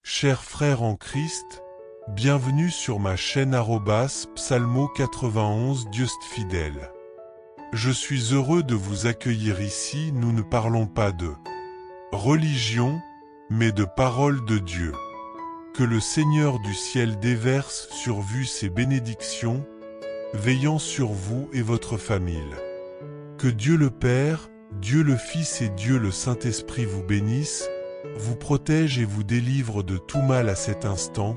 Chers frères en Christ, bienvenue sur ma chaîne @psalmo91 Dieuste fidèle. Je suis heureux de vous accueillir ici. Nous ne parlons pas de religion, mais de parole de Dieu. Que le Seigneur du ciel déverse sur vous ses bénédictions, veillant sur vous et votre famille. Que Dieu le Père, Dieu le Fils et Dieu le Saint-Esprit vous bénissent, vous protège et vous délivre de tout mal à cet instant,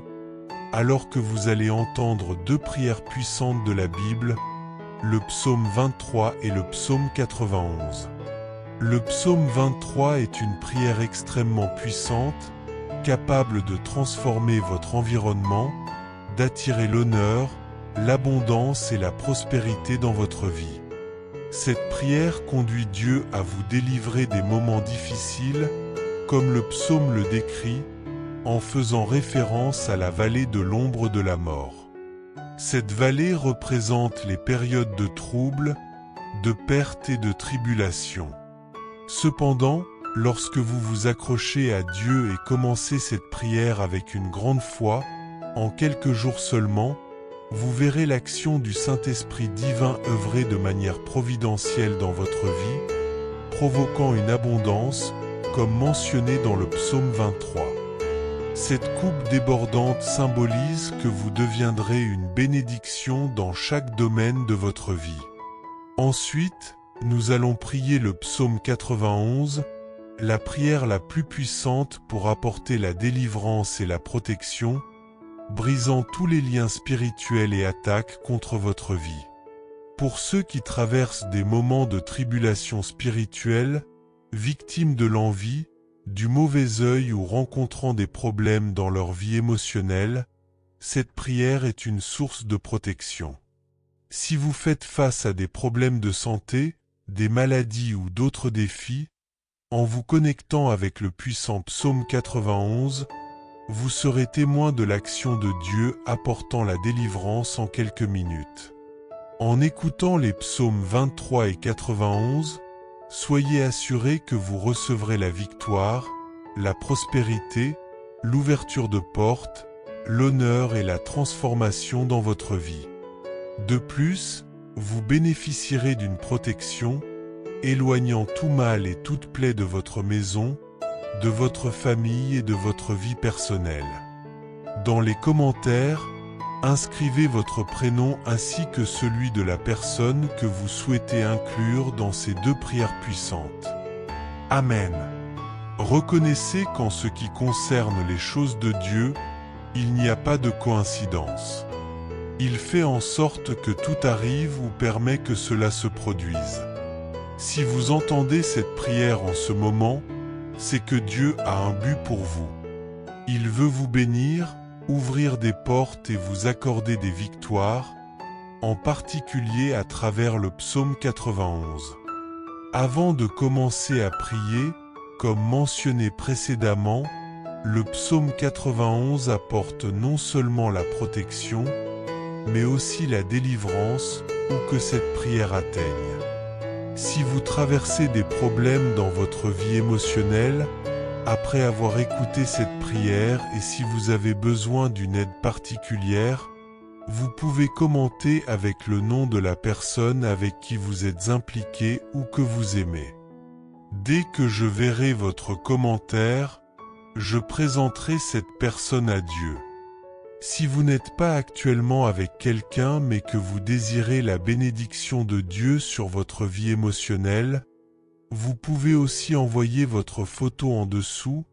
alors que vous allez entendre deux prières puissantes de la Bible, le psaume 23 et le psaume 91. Le psaume 23 est une prière extrêmement puissante, capable de transformer votre environnement, d'attirer l'honneur, l'abondance et la prospérité dans votre vie. Cette prière conduit Dieu à vous délivrer des moments difficiles, comme le psaume le décrit, en faisant référence à la vallée de l'ombre de la mort. Cette vallée représente les périodes de troubles, de perte et de tribulation. Cependant, lorsque vous vous accrochez à Dieu et commencez cette prière avec une grande foi, en quelques jours seulement, vous verrez l'action du Saint-Esprit divin œuvrer de manière providentielle dans votre vie, provoquant une abondance, comme mentionné dans le psaume 23. Cette coupe débordante symbolise que vous deviendrez une bénédiction dans chaque domaine de votre vie. Ensuite, nous allons prier le psaume 91, la prière la plus puissante pour apporter la délivrance et la protection, brisant tous les liens spirituels et attaques contre votre vie. Pour ceux qui traversent des moments de tribulation spirituelle, victimes de l'envie, du mauvais œil ou rencontrant des problèmes dans leur vie émotionnelle, cette prière est une source de protection. Si vous faites face à des problèmes de santé, des maladies ou d'autres défis, en vous connectant avec le puissant psaume 91, vous serez témoin de l'action de Dieu apportant la délivrance en quelques minutes. En écoutant les psaumes 23 et 91, soyez assurés que vous recevrez la victoire, la prospérité, l'ouverture de portes, l'honneur et la transformation dans votre vie. De plus, vous bénéficierez d'une protection, éloignant tout mal et toute plaie de votre maison, de votre famille et de votre vie personnelle. Dans les commentaires, inscrivez votre prénom ainsi que celui de la personne que vous souhaitez inclure dans ces deux prières puissantes. Amen. Reconnaissez qu'en ce qui concerne les choses de Dieu, il n'y a pas de coïncidence. Il fait en sorte que tout arrive ou permet que cela se produise. Si vous entendez cette prière en ce moment, c'est que Dieu a un but pour vous. Il veut vous bénir, ouvrir des portes et vous accorder des victoires, en particulier à travers le psaume 91. Avant de commencer à prier, comme mentionné précédemment, le psaume 91 apporte non seulement la protection, mais aussi la délivrance, où que cette prière atteigne. Si vous traversez des problèmes dans votre vie émotionnelle, après avoir écouté cette prière et si vous avez besoin d'une aide particulière, vous pouvez commenter avec le nom de la personne avec qui vous êtes impliqué ou que vous aimez. Dès que je verrai votre commentaire, je présenterai cette personne à Dieu. Si vous n'êtes pas actuellement avec quelqu'un mais que vous désirez la bénédiction de Dieu sur votre vie émotionnelle, vous pouvez aussi envoyer votre photo en dessous,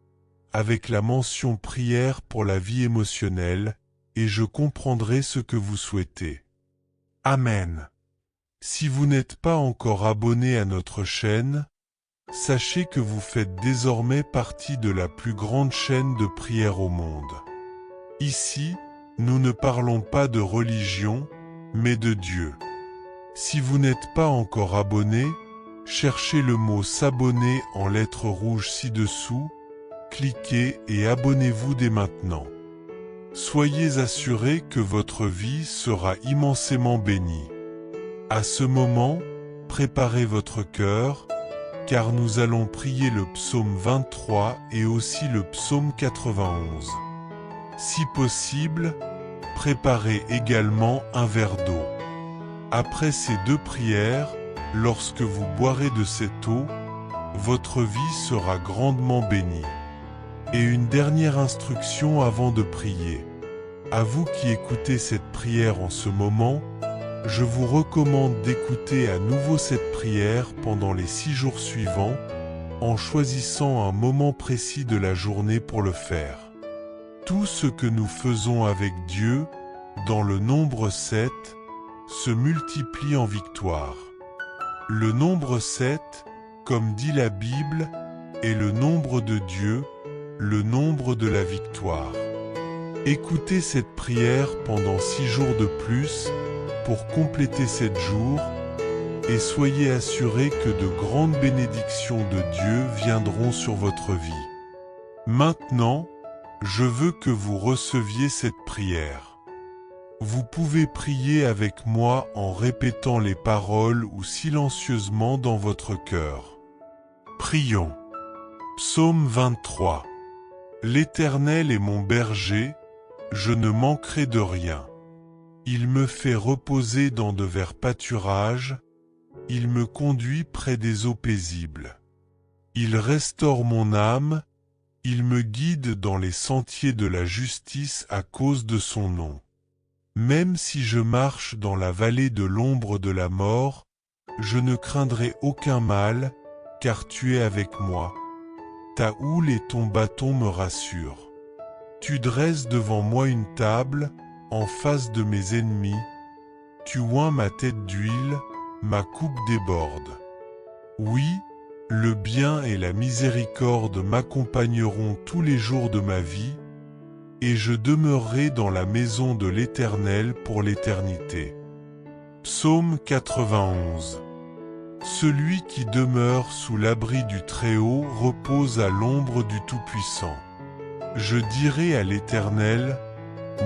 avec la mention prière pour la vie émotionnelle, et je comprendrai ce que vous souhaitez. Amen. Si vous n'êtes pas encore abonné à notre chaîne, sachez que vous faites désormais partie de la plus grande chaîne de prière au monde. Ici, nous ne parlons pas de religion, mais de Dieu. Si vous n'êtes pas encore abonné, cherchez le mot s'abonner en lettres rouges ci-dessous, cliquez et abonnez-vous dès maintenant. Soyez assurés que votre vie sera immensément bénie. À ce moment, préparez votre cœur, car nous allons prier le psaume 23 et aussi le psaume 91. Si possible, préparez également un verre d'eau. Après ces 2 prières, lorsque vous boirez de cette eau, votre vie sera grandement bénie. Et une dernière instruction avant de prier. À vous qui écoutez cette prière en ce moment, je vous recommande d'écouter à nouveau cette prière pendant les 6 jours suivants, en choisissant un moment précis de la journée pour le faire. Tout ce que nous faisons avec Dieu, dans le nombre 7, se multiplie en victoire. Le nombre 7, comme dit la Bible, est le nombre de Dieu, le nombre de la victoire. Écoutez cette prière pendant 6 jours de plus pour compléter 7 jours et soyez assurés que de grandes bénédictions de Dieu viendront sur votre vie. Maintenant, je veux que vous receviez cette prière. Vous pouvez prier avec moi en répétant les paroles ou silencieusement dans votre cœur. Prions. Psaume 23. L'Éternel est mon berger, je ne manquerai de rien. Il me fait reposer dans de verts pâturages, il me conduit près des eaux paisibles. Il restaure mon âme, il me guide dans les sentiers de la justice à cause de son nom. Même si je marche dans la vallée de l'ombre de la mort, je ne craindrai aucun mal, car tu es avec moi. Ta houle et ton bâton me rassurent. Tu dresses devant moi une table, en face de mes ennemis. Tu oins ma tête d'huile, ma coupe déborde. Oui, le bien et la miséricorde m'accompagneront tous les jours de ma vie, et je demeurerai dans la maison de l'Éternel pour l'éternité. Psaume 91. Celui qui demeure sous l'abri du Très-Haut repose à l'ombre du Tout-Puissant. Je dirai à l'Éternel,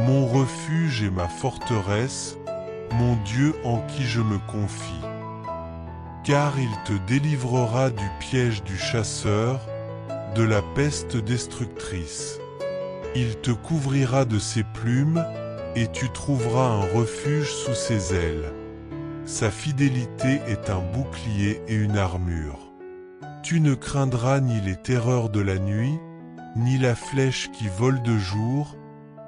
mon refuge et ma forteresse, mon Dieu en qui je me confie. Car il te délivrera du piège du chasseur, de la peste destructrice. Il te couvrira de ses plumes, et tu trouveras un refuge sous ses ailes. Sa fidélité est un bouclier et une armure. Tu ne craindras ni les terreurs de la nuit, ni la flèche qui vole de jour,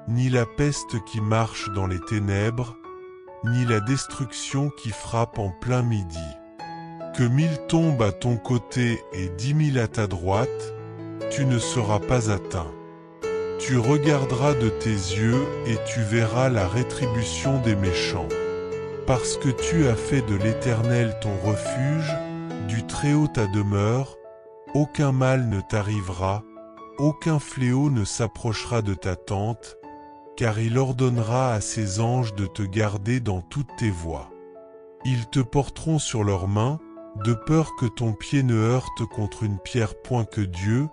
ni la peste qui marche dans les ténèbres, ni la destruction qui frappe en plein midi. Que 1000 tombent à ton côté et 10 000 à ta droite, tu ne seras pas atteint. Tu regarderas de tes yeux et tu verras la rétribution des méchants. Parce que tu as fait de l'Éternel ton refuge, du Très-Haut ta demeure, aucun mal ne t'arrivera, aucun fléau ne s'approchera de ta tente, car il ordonnera à ses anges de te garder dans toutes tes voies. Ils te porteront sur leurs mains, de peur que ton pied ne heurte contre une pierre. Que Dieu,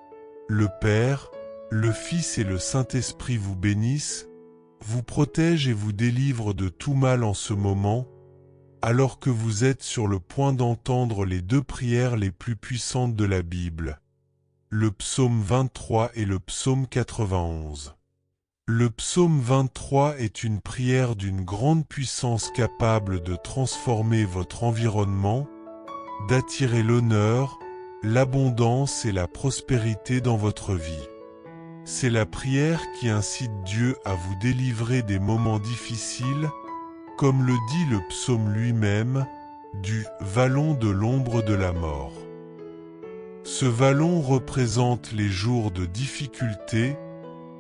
le Père, le Fils et le Saint-Esprit vous bénissent, vous protègent et vous délivrent de tout mal en ce moment, alors que vous êtes sur le point d'entendre les 2 prières les plus puissantes de la Bible, le psaume 23 et le psaume 91. Le psaume 23 est une prière d'une grande puissance capable de transformer votre environnement, d'attirer l'honneur, l'abondance et la prospérité dans votre vie. C'est la prière qui incite Dieu à vous délivrer des moments difficiles, comme le dit le psaume lui-même, du vallon de l'ombre de la mort. Ce vallon représente les jours de difficulté,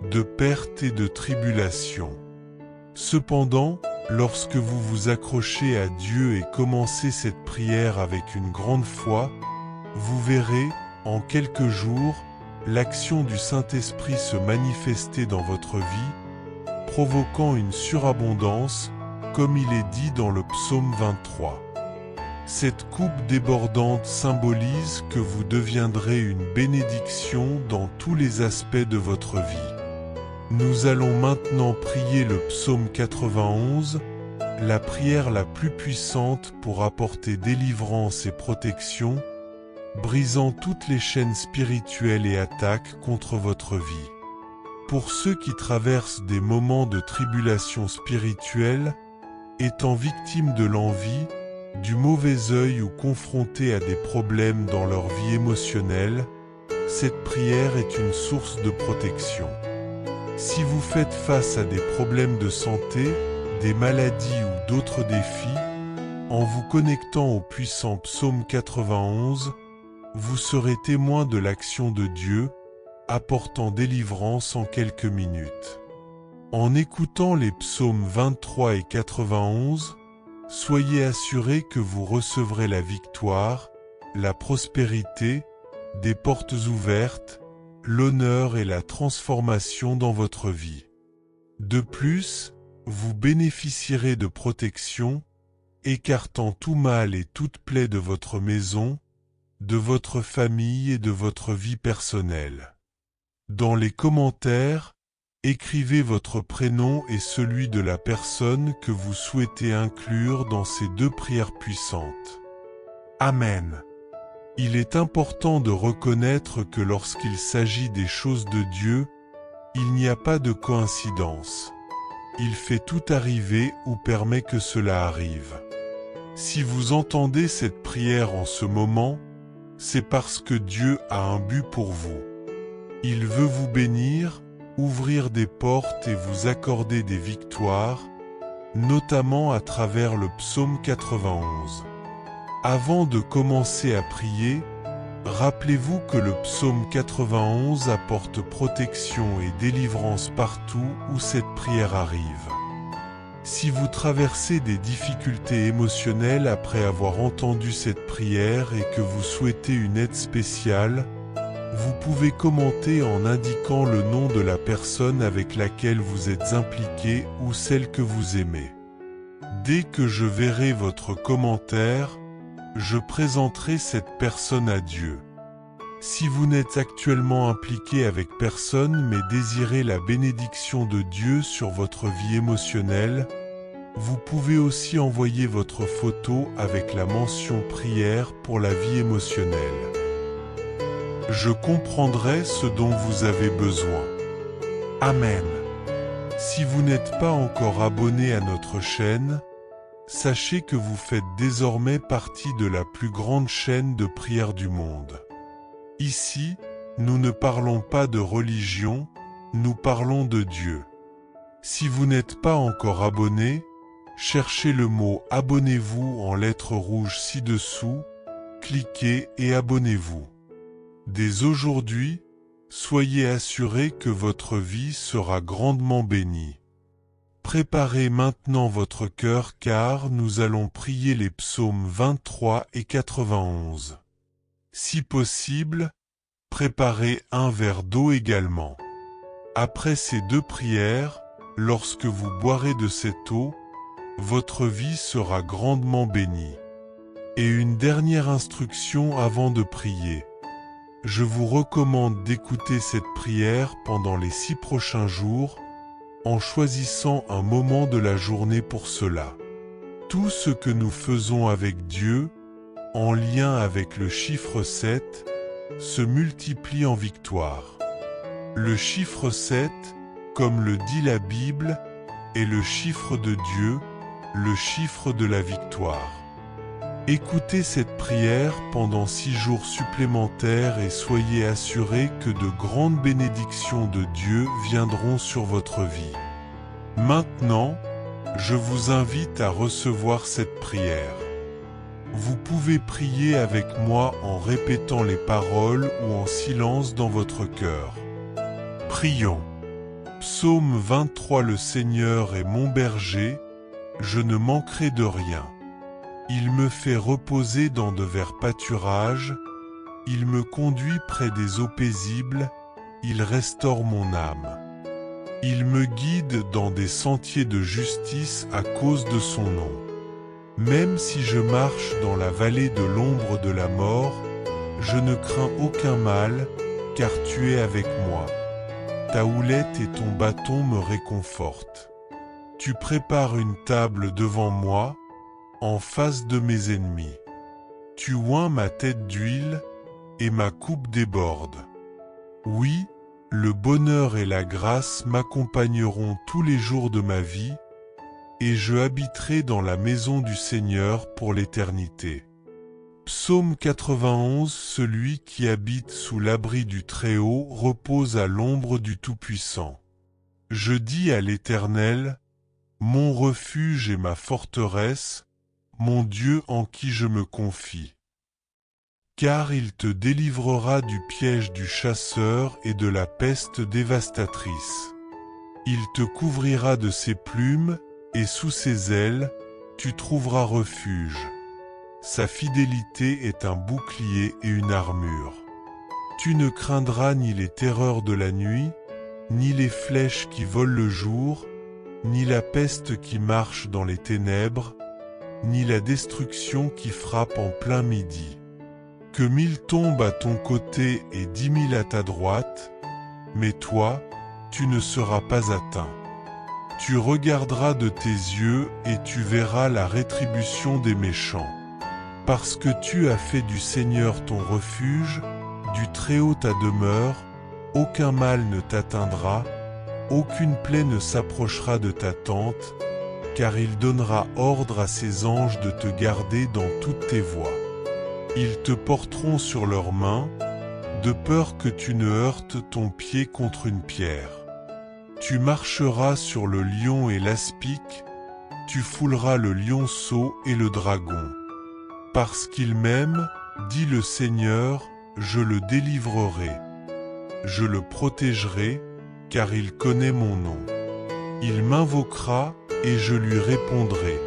de perte et de tribulation. Cependant, lorsque vous vous accrochez à Dieu et commencez cette prière avec une grande foi, vous verrez, en quelques jours, l'action du Saint-Esprit se manifester dans votre vie, provoquant une surabondance, comme il est dit dans le psaume 23. Cette coupe débordante symbolise que vous deviendrez une bénédiction dans tous les aspects de votre vie. Nous allons maintenant prier le psaume 91, la prière la plus puissante pour apporter délivrance et protection, brisant toutes les chaînes spirituelles et attaques contre votre vie. Pour ceux qui traversent des moments de tribulation spirituelle, étant victimes de l'envie, du mauvais œil ou confrontés à des problèmes dans leur vie émotionnelle, cette prière est une source de protection. Si vous faites face à des problèmes de santé, des maladies ou d'autres défis, en vous connectant au puissant psaume 91, vous serez témoin de l'action de Dieu, apportant délivrance en quelques minutes. En écoutant les psaumes 23 et 91, soyez assurés que vous recevrez la victoire, la prospérité, des portes ouvertes, l'honneur et la transformation dans votre vie. De plus, vous bénéficierez de protection, écartant tout mal et toute plaie de votre maison, de votre famille et de votre vie personnelle. Dans les commentaires, écrivez votre prénom et celui de la personne que vous souhaitez inclure dans ces deux prières puissantes. Amen. Il est important de reconnaître que lorsqu'il s'agit des choses de Dieu, il n'y a pas de coïncidence. Il fait tout arriver ou permet que cela arrive. Si vous entendez cette prière en ce moment, c'est parce que Dieu a un but pour vous. Il veut vous bénir, ouvrir des portes et vous accorder des victoires, notamment à travers le psaume 91. Avant de commencer à prier, rappelez-vous que le psaume 91 apporte protection et délivrance partout où cette prière arrive. Si vous traversez des difficultés émotionnelles après avoir entendu cette prière et que vous souhaitez une aide spéciale, vous pouvez commenter en indiquant le nom de la personne avec laquelle vous êtes impliqué ou celle que vous aimez. Dès que je verrai votre commentaire, je présenterai cette personne à Dieu. Si vous n'êtes actuellement impliqué avec personne mais désirez la bénédiction de Dieu sur votre vie émotionnelle, vous pouvez aussi envoyer votre photo avec la mention prière pour la vie émotionnelle. Je comprendrai ce dont vous avez besoin. Amen. Si vous n'êtes pas encore abonné à notre chaîne, sachez que vous faites désormais partie de la plus grande chaîne de prière du monde. Ici, nous ne parlons pas de religion, nous parlons de Dieu. Si vous n'êtes pas encore abonné, cherchez le mot « Abonnez-vous » en lettres rouges ci-dessous, cliquez et abonnez-vous. Dès aujourd'hui, soyez assurés que votre vie sera grandement bénie. Préparez maintenant votre cœur car nous allons prier les psaumes 23 et 91. Si possible, préparez un verre d'eau également. Après ces deux prières, lorsque vous boirez de cette eau, votre vie sera grandement bénie. Et une dernière instruction avant de prier. Je vous recommande d'écouter cette prière pendant les 6 prochains jours, en choisissant un moment de la journée pour cela. Tout ce que nous faisons avec Dieu, en lien avec le chiffre 7, se multiplie en victoire. Le chiffre 7, comme le dit la Bible, est le chiffre de Dieu, le chiffre de la victoire. Écoutez cette prière pendant 6 jours supplémentaires et soyez assurés que de grandes bénédictions de Dieu viendront sur votre vie. Maintenant, je vous invite à recevoir cette prière. Vous pouvez prier avec moi en répétant les paroles ou en silence dans votre cœur. Prions. Psaume 23. Le Seigneur est mon berger, je ne manquerai de rien. Il me fait reposer dans de verts pâturages, il me conduit près des eaux paisibles, il restaure mon âme. Il me guide dans des sentiers de justice à cause de son nom. Même si je marche dans la vallée de l'ombre de la mort, je ne crains aucun mal, car tu es avec moi. Ta houlette et ton bâton me réconfortent. Tu prépares une table devant moi, en face de mes ennemis. Tu oins ma tête d'huile, et ma coupe déborde. Oui, le bonheur et la grâce m'accompagneront tous les jours de ma vie, et je habiterai dans la maison du Seigneur pour l'éternité. Psaume 91. Celui qui habite sous l'abri du Très-Haut repose à l'ombre du Tout-Puissant. Je dis à l'Éternel, mon refuge et ma forteresse, mon Dieu en qui je me confie. Car il te délivrera du piège du chasseur et de la peste dévastatrice. Il te couvrira de ses plumes, et sous ses ailes, tu trouveras refuge. Sa fidélité est un bouclier et une armure. Tu ne craindras ni les terreurs de la nuit, ni les flèches qui volent le jour, ni la peste qui marche dans les ténèbres, ni la destruction qui frappe en plein midi. Que 1000 tombent à ton côté et 10 000 à ta droite, mais toi, tu ne seras pas atteint. Tu regarderas de tes yeux et tu verras la rétribution des méchants. Parce que tu as fait du Seigneur ton refuge, du Très-Haut ta demeure, aucun mal ne t'atteindra, aucune plaie ne s'approchera de ta tente, car il donnera ordre à ses anges de te garder dans toutes tes voies. Ils te porteront sur leurs mains, de peur que tu ne heurtes ton pied contre une pierre. Tu marcheras sur le lion et l'aspic, tu fouleras le lionceau et le dragon. Parce qu'il m'aime, dit le Seigneur, je le délivrerai. Je le protégerai, car il connaît mon nom. Il m'invoquera, et je lui répondrai.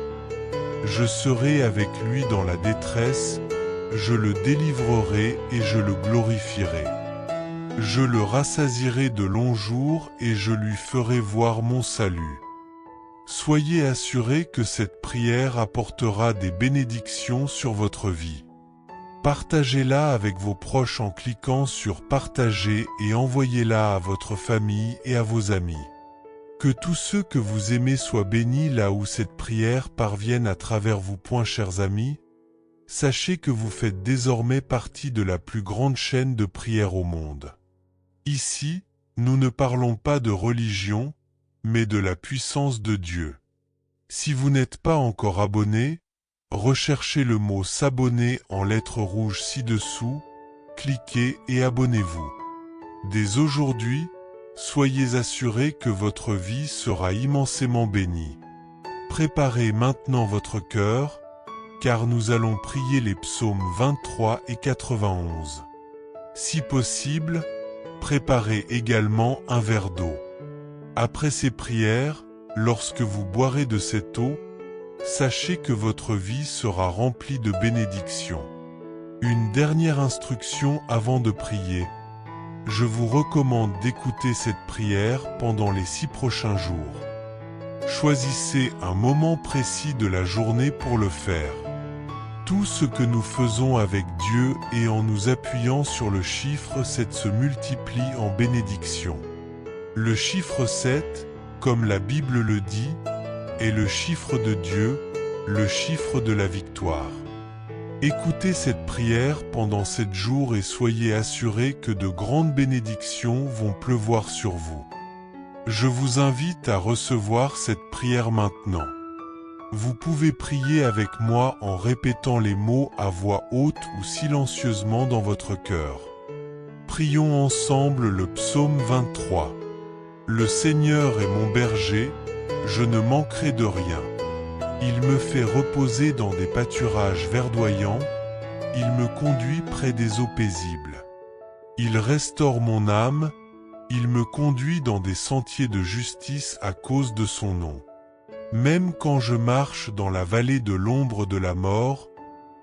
Je serai avec lui dans la détresse, je le délivrerai et je le glorifierai. Je le rassasierai de longs jours et je lui ferai voir mon salut. Soyez assurés que cette prière apportera des bénédictions sur votre vie. Partagez-la avec vos proches en cliquant sur Partager et envoyez-la à votre famille et à vos amis. Que tous ceux que vous aimez soient bénis là où cette prière parvienne à travers vous. Chers amis, sachez que vous faites désormais partie de la plus grande chaîne de prière au monde. Ici, nous ne parlons pas de religion, mais de la puissance de Dieu. Si vous n'êtes pas encore abonné, recherchez le mot s'abonner en lettres rouges ci-dessous, cliquez et abonnez-vous. Dès aujourd'hui, soyez assurés que votre vie sera immensément bénie. Préparez maintenant votre cœur, car nous allons prier les psaumes 23 et 91. Si possible, préparez également un verre d'eau. Après ces prières, lorsque vous boirez de cette eau, sachez que votre vie sera remplie de bénédictions. Une dernière instruction avant de prier. Je vous recommande d'écouter cette prière pendant les 6 prochains jours. Choisissez un moment précis de la journée pour le faire. Tout ce que nous faisons avec Dieu et en nous appuyant sur le chiffre 7 se multiplie en bénédiction. Le chiffre 7, comme la Bible le dit, est le chiffre de Dieu, le chiffre de la victoire. Écoutez cette prière pendant 7 jours et soyez assurés que de grandes bénédictions vont pleuvoir sur vous. Je vous invite à recevoir cette prière maintenant. Vous pouvez prier avec moi en répétant les mots à voix haute ou silencieusement dans votre cœur. Prions ensemble le psaume 23. Le Seigneur est mon berger, je ne manquerai de rien. Il me fait reposer dans des pâturages verdoyants, il me conduit près des eaux paisibles. Il restaure mon âme, il me conduit dans des sentiers de justice à cause de son nom. Même quand je marche dans la vallée de l'ombre de la mort,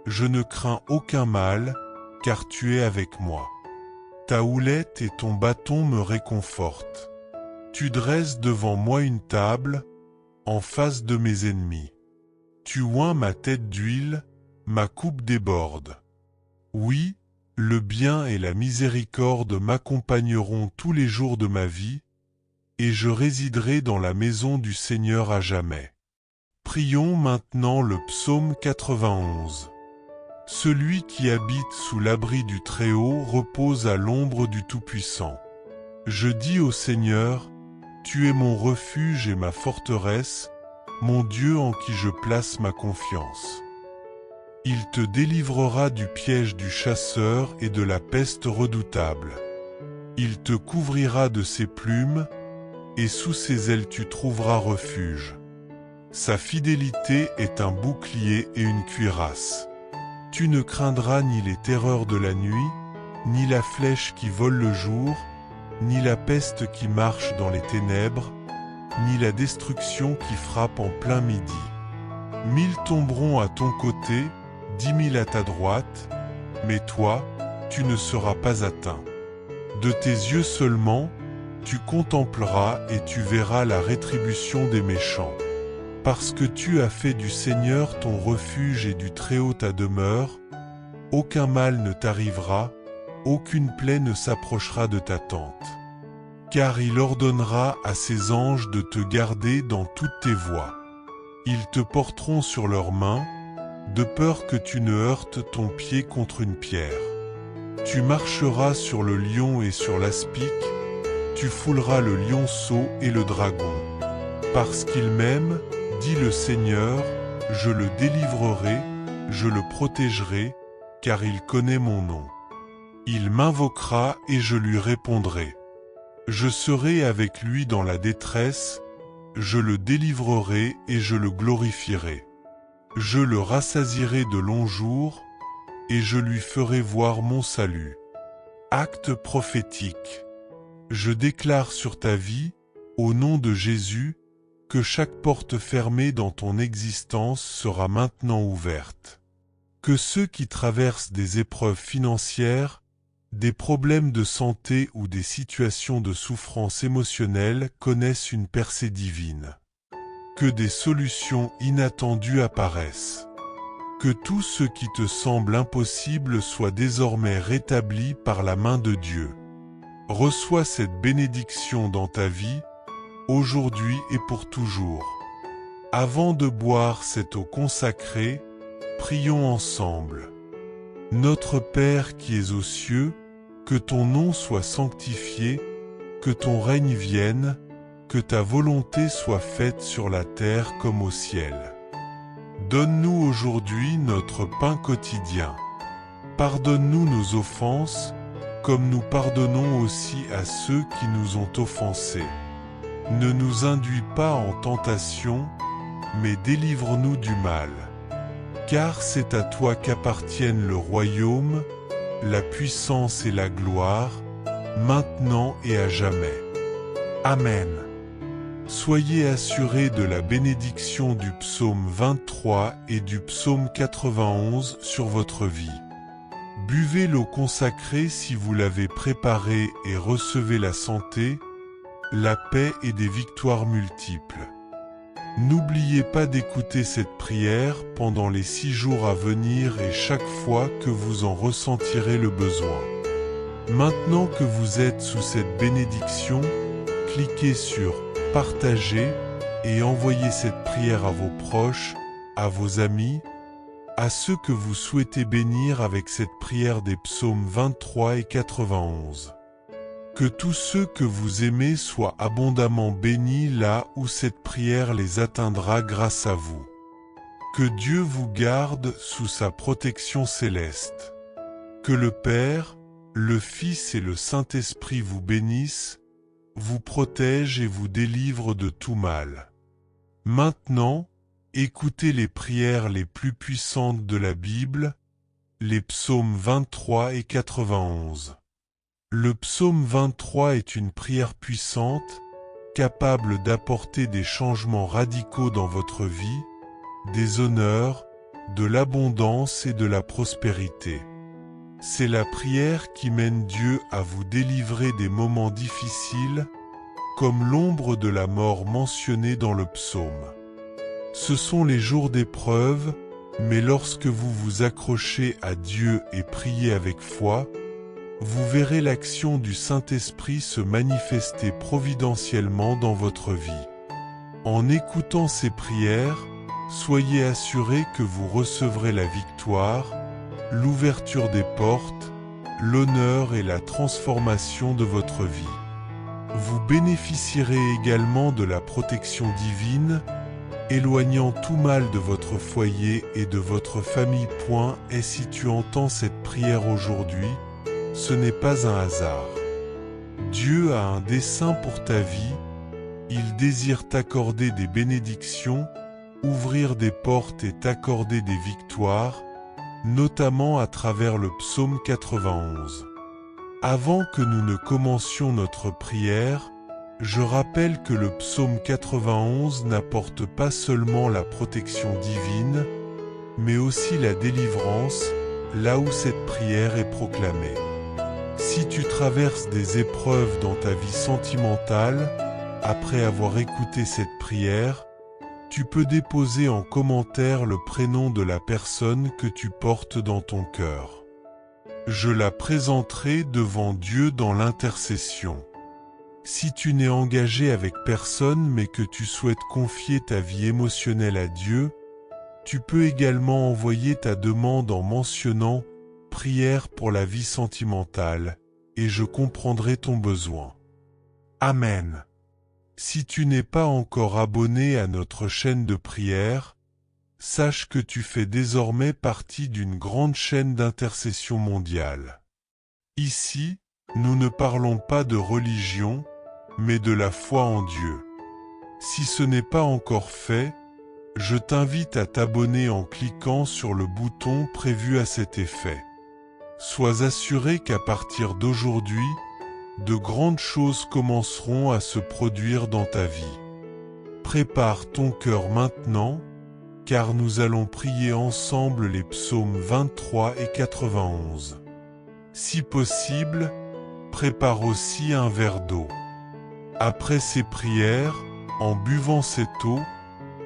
je ne crains aucun mal, car tu es avec moi. Ta houlette et ton bâton me réconfortent. Tu dresses devant moi une table, en face de mes ennemis. Tu oins ma tête d'huile, ma coupe déborde. Oui, le bien et la miséricorde m'accompagneront tous les jours de ma vie, et je résiderai dans la maison du Seigneur à jamais. Prions maintenant le psaume 91. Celui qui habite sous l'abri du Très-Haut repose à l'ombre du Tout-Puissant. Je dis au Seigneur, tu es mon refuge et ma forteresse, mon Dieu en qui je place ma confiance. Il te délivrera du piège du chasseur et de la peste redoutable. Il te couvrira de ses plumes, et sous ses ailes tu trouveras refuge. Sa fidélité est un bouclier et une cuirasse. Tu ne craindras ni les terreurs de la nuit, ni la flèche qui vole le jour, ni la peste qui marche dans les ténèbres, ni la destruction qui frappe en plein midi. 1000 tomberont à ton côté, 10 000 à ta droite, mais toi, tu ne seras pas atteint. De tes yeux seulement, tu contempleras et tu verras la rétribution des méchants. Parce que tu as fait du Seigneur ton refuge et du Très-Haut ta demeure, aucun mal ne t'arrivera, aucune plaie ne s'approchera de ta tente. Car il ordonnera à ses anges de te garder dans toutes tes voies. Ils te porteront sur leurs mains, de peur que tu ne heurtes ton pied contre une pierre. Tu marcheras sur le lion et sur l'aspic, tu fouleras le lionceau et le dragon. Parce qu'il m'aime, dit le Seigneur, je le délivrerai, je le protégerai, car il connaît mon nom. Il m'invoquera et je lui répondrai. Je serai avec lui dans la détresse, je le délivrerai et je le glorifierai. Je le rassasierai de longs jours, et je lui ferai voir mon salut. Acte prophétique. Je déclare sur ta vie, au nom de Jésus, que chaque porte fermée dans ton existence sera maintenant ouverte. Que ceux qui traversent des épreuves financières, des problèmes de santé ou des situations de souffrance émotionnelle connaissent une percée divine. Que des solutions inattendues apparaissent. Que tout ce qui te semble impossible soit désormais rétabli par la main de Dieu. Reçois cette bénédiction dans ta vie, aujourd'hui et pour toujours. Avant de boire cette eau consacrée, prions ensemble. Notre Père qui es aux cieux, que ton nom soit sanctifié, que ton règne vienne, que ta volonté soit faite sur la terre comme au ciel. Donne-nous aujourd'hui notre pain quotidien. Pardonne-nous nos offenses, comme nous pardonnons aussi à ceux qui nous ont offensés. Ne nous induis pas en tentation, mais délivre-nous du mal. Car c'est à toi qu'appartiennent le royaume, la puissance et la gloire, maintenant et à jamais. Amen. Soyez assurés de la bénédiction du psaume 23 et du psaume 91 sur votre vie. Buvez l'eau consacrée si vous l'avez préparée et recevez la santé, la paix et des victoires multiples. N'oubliez pas d'écouter cette prière pendant les 6 jours à venir et chaque fois que vous en ressentirez le besoin. Maintenant que vous êtes sous cette bénédiction, cliquez sur « Partager » et envoyez cette prière à vos proches, à vos amis, à ceux que vous souhaitez bénir avec cette prière des psaumes 23 et 91. Que tous ceux que vous aimez soient abondamment bénis là où cette prière les atteindra grâce à vous. Que Dieu vous garde sous sa protection céleste. Que le Père, le Fils et le Saint-Esprit vous bénissent, vous protègent et vous délivrent de tout mal. Maintenant, écoutez les prières les plus puissantes de la Bible, les psaumes 23 et 91. Le psaume 23 est une prière puissante, capable d'apporter des changements radicaux dans votre vie, des honneurs, de l'abondance et de la prospérité. C'est la prière qui mène Dieu à vous délivrer des moments difficiles, comme l'ombre de la mort mentionnée dans le psaume. Ce sont les jours d'épreuve, mais lorsque vous vous accrochez à Dieu et priez avec foi, vous verrez l'action du Saint-Esprit se manifester providentiellement dans votre vie. En écoutant ces prières, soyez assurés que vous recevrez la victoire, l'ouverture des portes, l'honneur et la transformation de votre vie. Vous bénéficierez également de la protection divine, éloignant tout mal de votre foyer et de votre famille. Et si tu entends cette prière aujourd'hui, ce n'est pas un hasard. Dieu a un dessein pour ta vie, il désire t'accorder des bénédictions, ouvrir des portes et t'accorder des victoires, notamment à travers le psaume 91. Avant que nous ne commencions notre prière, je rappelle que le psaume 91 n'apporte pas seulement la protection divine, mais aussi la délivrance, là où cette prière est proclamée. Si tu traverses des épreuves dans ta vie sentimentale, après avoir écouté cette prière, tu peux déposer en commentaire le prénom de la personne que tu portes dans ton cœur. Je la présenterai devant Dieu dans l'intercession. Si tu n'es engagé avec personne mais que tu souhaites confier ta vie émotionnelle à Dieu, tu peux également envoyer ta demande en mentionnant « Prière pour la vie sentimentale » et je comprendrai ton besoin. Amen. Si tu n'es pas encore abonné à notre chaîne de prière, sache que tu fais désormais partie d'une grande chaîne d'intercession mondiale. Ici, nous ne parlons pas de religion, mais de la foi en Dieu. Si ce n'est pas encore fait, je t'invite à t'abonner en cliquant sur le bouton prévu à cet effet. Sois assuré qu'à partir d'aujourd'hui, de grandes choses commenceront à se produire dans ta vie. Prépare ton cœur maintenant, car nous allons prier ensemble les psaumes 23 et 91. Si possible, prépare aussi un verre d'eau. Après ces prières, en buvant cette eau,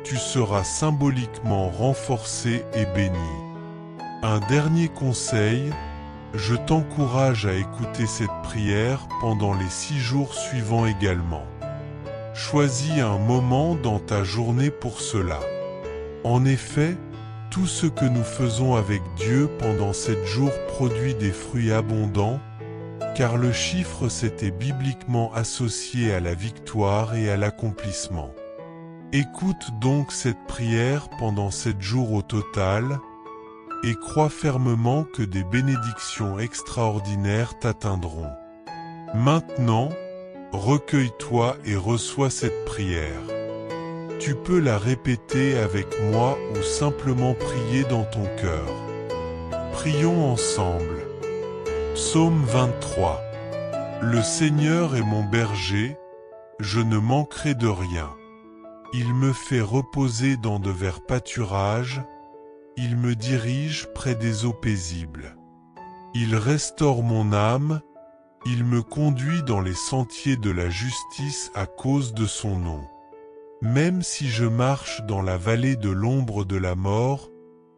tu seras symboliquement renforcé et béni. Un dernier conseil, je t'encourage à écouter cette prière pendant les 6 jours suivants également. Choisis un moment dans ta journée pour cela. En effet, tout ce que nous faisons avec Dieu pendant 7 jours produit des fruits abondants, car le chiffre s'était bibliquement associé à la victoire et à l'accomplissement. Écoute donc cette prière pendant 7 jours au total, et crois fermement que des bénédictions extraordinaires t'atteindront. Maintenant, recueille-toi et reçois cette prière. Tu peux la répéter avec moi ou simplement prier dans ton cœur. Prions ensemble. Psaume 23. Le Seigneur est mon berger, je ne manquerai de rien. Il me fait reposer dans de verts pâturages, il me dirige près des eaux paisibles. Il restaure mon âme, il me conduit dans les sentiers de la justice à cause de son nom. Même si je marche dans la vallée de l'ombre de la mort,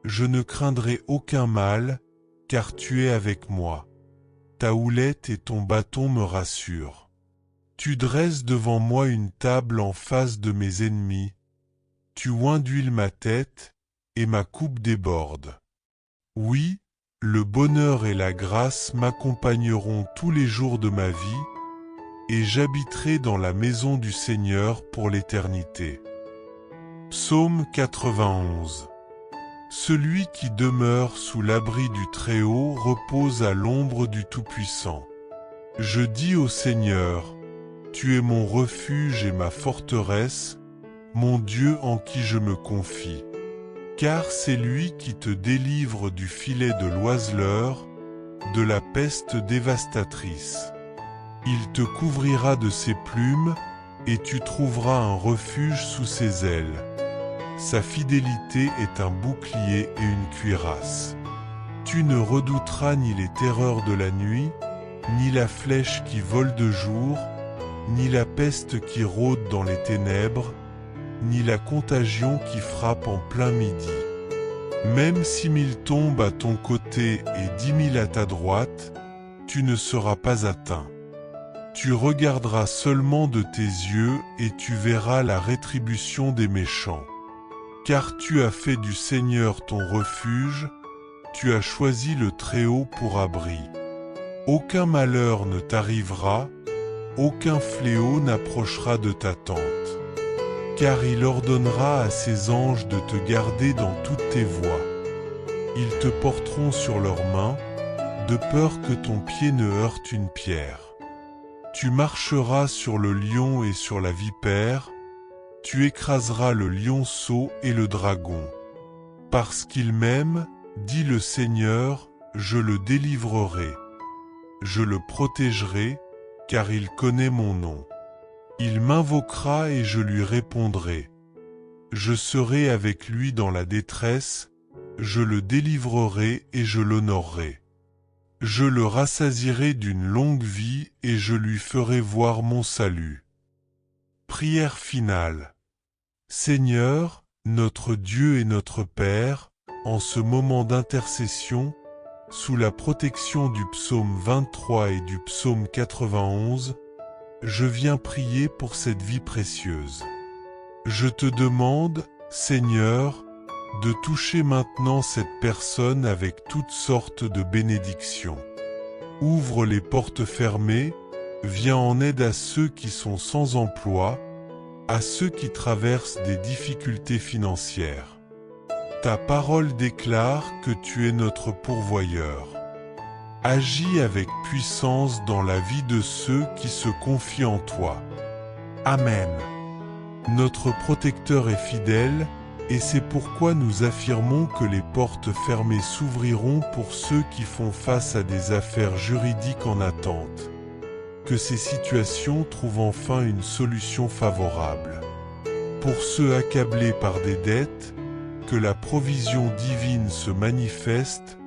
je ne craindrai aucun mal, car tu es avec moi. Ta houlette et ton bâton me rassurent. Tu dresses devant moi une table en face de mes ennemis. Tu oins d'huile ma tête, et ma coupe déborde. Oui, le bonheur et la grâce m'accompagneront tous les jours de ma vie, et j'habiterai dans la maison du Seigneur pour l'éternité. Psaume 91. Celui qui demeure sous l'abri du Très-Haut repose à l'ombre du Tout-Puissant. Je dis au Seigneur, tu es mon refuge et ma forteresse, mon Dieu en qui je me confie. Car c'est lui qui te délivre du filet de l'oiseleur, de la peste dévastatrice. Il te couvrira de ses plumes, et tu trouveras un refuge sous ses ailes. Sa fidélité est un bouclier et une cuirasse. Tu ne redouteras ni les terreurs de la nuit, ni la flèche qui vole de jour, ni la peste qui rôde dans les ténèbres, ni la contagion qui frappe en plein midi. Même 6 000 tombent à ton côté et 10 000 à ta droite, tu ne seras pas atteint. Tu regarderas seulement de tes yeux et tu verras la rétribution des méchants. Car tu as fait du Seigneur ton refuge, tu as choisi le Très-Haut pour abri. Aucun malheur ne t'arrivera, aucun fléau n'approchera de ta tente. Car il ordonnera à ses anges de te garder dans toutes tes voies. Ils te porteront sur leurs mains, de peur que ton pied ne heurte une pierre. Tu marcheras sur le lion et sur la vipère, tu écraseras le lionceau et le dragon. Parce qu'il m'aime, dit le Seigneur, je le délivrerai. Je le protégerai, car il connaît mon nom. Il m'invoquera et je lui répondrai. Je serai avec lui dans la détresse, je le délivrerai et je l'honorerai. Je le rassasierai d'une longue vie et je lui ferai voir mon salut. Prière finale. Seigneur, notre Dieu et notre Père, en ce moment d'intercession, sous la protection du psaume 23 et du psaume 91, je viens prier pour cette vie précieuse. Je te demande, Seigneur, de toucher maintenant cette personne avec toutes sortes de bénédictions. Ouvre les portes fermées, viens en aide à ceux qui sont sans emploi, à ceux qui traversent des difficultés financières. Ta parole déclare que tu es notre pourvoyeur. Agis avec puissance dans la vie de ceux qui se confient en toi. Amen. Notre protecteur est fidèle, et c'est pourquoi nous affirmons que les portes fermées s'ouvriront pour ceux qui font face à des affaires juridiques en attente. Que ces situations trouvent enfin une solution favorable. Pour ceux accablés par des dettes, que la provision divine se manifeste,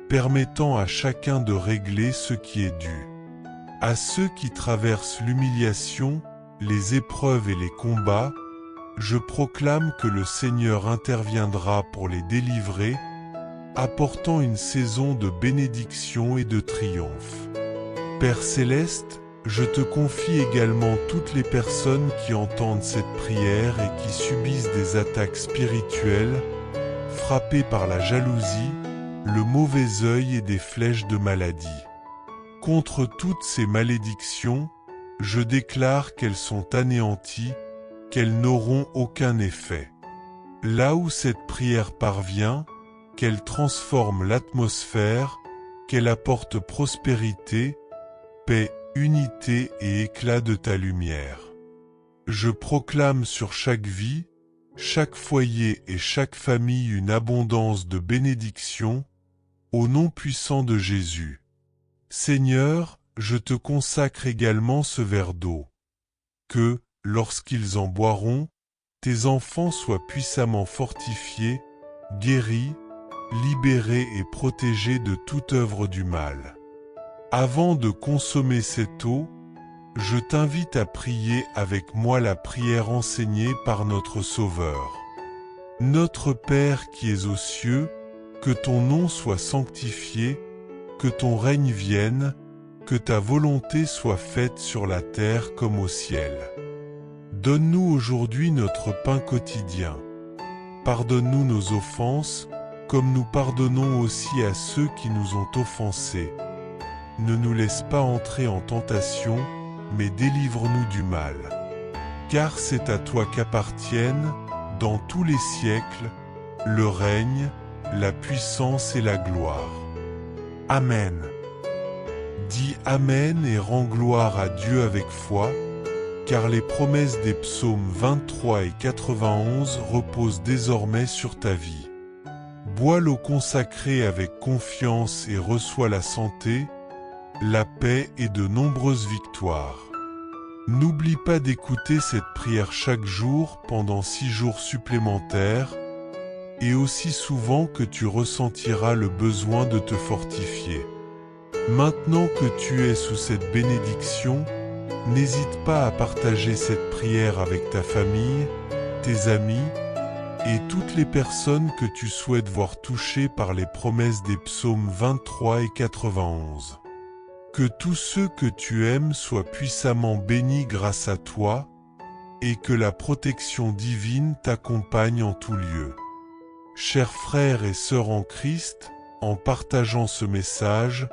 permettant à chacun de régler ce qui est dû. À ceux qui traversent l'humiliation, les épreuves et les combats, je proclame que le Seigneur interviendra pour les délivrer, apportant une saison de bénédiction et de triomphe. Père Céleste, je te confie également toutes les personnes qui entendent cette prière et qui subissent des attaques spirituelles, frappées par la jalousie, le mauvais œil et des flèches de maladie. Contre toutes ces malédictions, je déclare qu'elles sont anéanties, qu'elles n'auront aucun effet. Là où cette prière parvient, qu'elle transforme l'atmosphère, qu'elle apporte prospérité, paix, unité et éclat de ta lumière. Je proclame sur chaque vie, chaque foyer et chaque famille une abondance de bénédictions, au nom puissant de Jésus. Seigneur, je te consacre également ce verre d'eau. Que, lorsqu'ils en boiront, tes enfants soient puissamment fortifiés, guéris, libérés et protégés de toute œuvre du mal. Avant de consommer cette eau, je t'invite à prier avec moi la prière enseignée par notre Sauveur. Notre Père qui es aux cieux, que ton nom soit sanctifié, que ton règne vienne, que ta volonté soit faite sur la terre comme au ciel. Donne-nous aujourd'hui notre pain quotidien. Pardonne-nous nos offenses, comme nous pardonnons aussi à ceux qui nous ont offensés. Ne nous laisse pas entrer en tentation, mais délivre-nous du mal. Car c'est à toi qu'appartiennent, dans tous les siècles, le règne, la puissance et la gloire. Amen. Dis Amen et rends gloire à Dieu avec foi, car les promesses des psaumes 23 et 91 reposent désormais sur ta vie. Bois l'eau consacrée avec confiance et reçois la santé, la paix et de nombreuses victoires. N'oublie pas d'écouter cette prière chaque jour pendant 6 jours supplémentaires, et aussi souvent que tu ressentiras le besoin de te fortifier. Maintenant que tu es sous cette bénédiction, n'hésite pas à partager cette prière avec ta famille, tes amis, et toutes les personnes que tu souhaites voir touchées par les promesses des psaumes 23 et 91. Que tous ceux que tu aimes soient puissamment bénis grâce à toi, et que la protection divine t'accompagne en tout lieu. Chers frères et sœurs en Christ, en partageant ce message,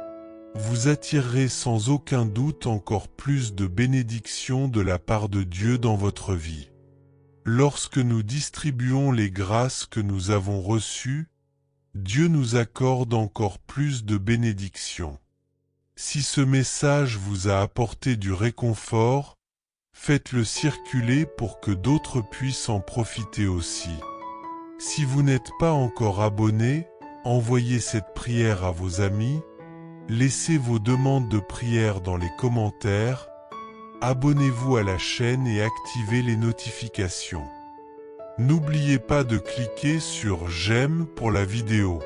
vous attirerez sans aucun doute encore plus de bénédictions de la part de Dieu dans votre vie. Lorsque nous distribuons les grâces que nous avons reçues, Dieu nous accorde encore plus de bénédictions. Si ce message vous a apporté du réconfort, faites-le circuler pour que d'autres puissent en profiter aussi. Si vous n'êtes pas encore abonné, envoyez cette prière à vos amis, laissez vos demandes de prière dans les commentaires, abonnez-vous à la chaîne et activez les notifications. N'oubliez pas de cliquer sur j'aime pour la vidéo.